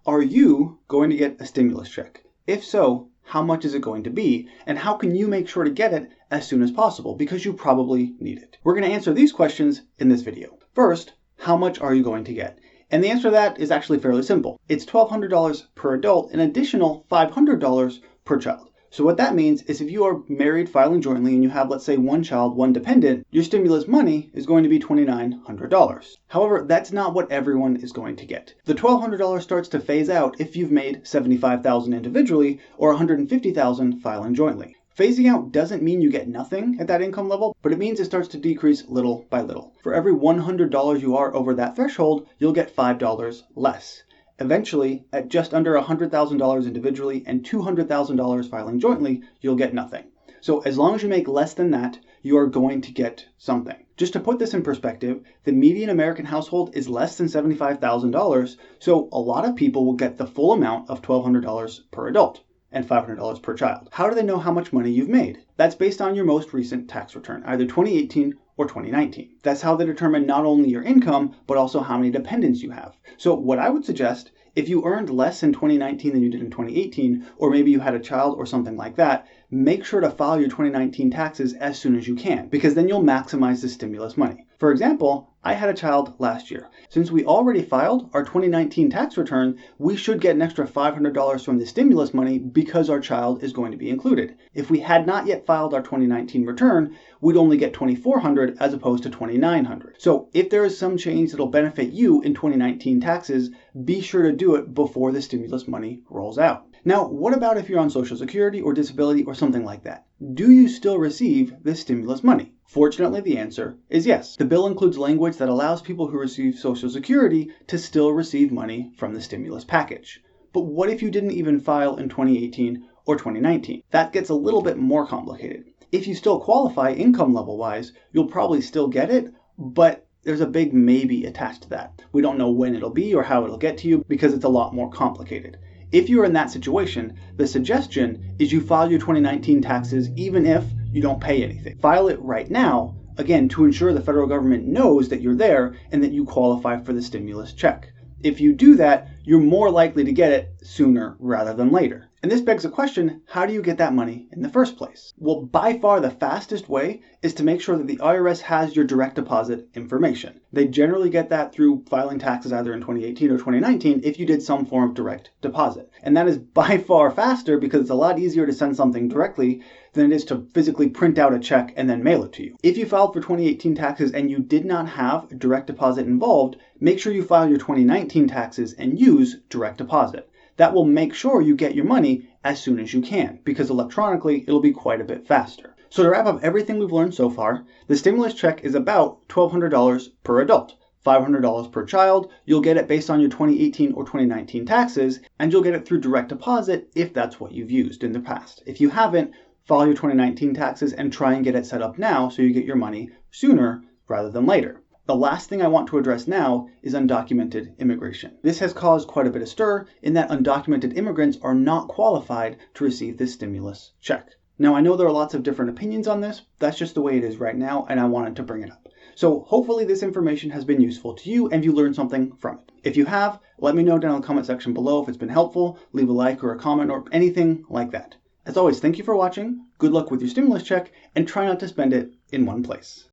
Are you going to get a stimulus check? If so, how much is it going to be? And how can you make sure to get it as soon as possible? Because you probably need it. We're going to answer these questions in this video. First, how much are you going to get? And the answer to that is actually fairly simple. It's $1,200 per adult, an additional $500 per child. So what that means is if you are married filing jointly and you have, let's say, one child, one dependent, your stimulus money is going to be $2,900. However, that's not what everyone is going to get. The $1,200 starts to phase out if you've made $75,000 individually or $150,000 filing jointly. Phasing out doesn't mean you get nothing at that income level, but it means it starts to decrease little by little. For every $100 you are over that threshold, you'll get $5 less. Eventually, at just under $100,000 individually and $200,000 filing jointly, you'll get nothing. So as long as you make less than that, you are going to get something. Just to put this in perspective, the median American household is less than $75,000, so a lot of people will get the full amount of $1,200 per adult and $500 per child. How do they know how much money you've made? That's based on your most recent tax return, either 2018 or 2019. That's how they determine not only your income, but also how many dependents you have. So what I would suggest, if you earned less in 2019 than you did in 2018, or maybe you had a child or something like that, make sure to file your 2019 taxes as soon as you can, because then you'll maximize the stimulus money. For example, I had a child last year. Since we already filed our 2019 tax return, we should get an extra $500 from the stimulus money because our child is going to be included. If we had not yet filed our 2019 return, we'd only get $2,400 as opposed to $2,900. So if there is some change that'll benefit you in 2019 taxes, be sure to do it before the stimulus money rolls out. Now, what about if you're on Social Security or disability or something like that? Do you still receive this stimulus money? Fortunately, the answer is yes. The bill includes language that allows people who receive Social Security to still receive money from the stimulus package. But what if you didn't even file in 2018 or 2019? That gets a little bit more complicated. If you still qualify income level-wise, you'll probably still get it, but there's a big maybe attached to that. We don't know when it'll be or how it'll get to you because it's a lot more complicated. If you're in that situation, the suggestion is you file your 2019 taxes even if you don't pay anything. File it right now, again, to ensure the federal government knows that you're there and that you qualify for the stimulus check. If you do that, you're more likely to get it sooner rather than later. And this begs the question, how do you get that money in the first place? Well, by far the fastest way is to make sure that the IRS has your direct deposit information. They generally get that through filing taxes either in 2018 or 2019 if you did some form of direct deposit. And that is by far faster because it's a lot easier to send something directly than it is to physically print out a check and then mail it to you. If you filed for 2018 taxes and you did not have a direct deposit involved, make sure you file your 2019 taxes and use direct deposit. That will make sure you get your money as soon as you can, because electronically it'll be quite a bit faster. So to wrap up everything we've learned so far, the stimulus check is about $1,200 per adult, $500 per child. You'll get it based on your 2018 or 2019 taxes, and you'll get it through direct deposit if that's what you've used in the past. If you haven't, file your 2019 taxes and try and get it set up now so you get your money sooner rather than later. The last thing I want to address now is undocumented immigration. This has caused quite a bit of stir in that undocumented immigrants are not qualified to receive this stimulus check. Now, I know there are lots of different opinions on this. That's just the way it is right now, and I wanted to bring it up. So hopefully this information has been useful to you and you learned something from it. If you have, let me know down in the comment section below if it's been helpful. Leave a like or a comment or anything like that. As always, thank you for watching. Good luck with your stimulus check and try not to spend it in one place.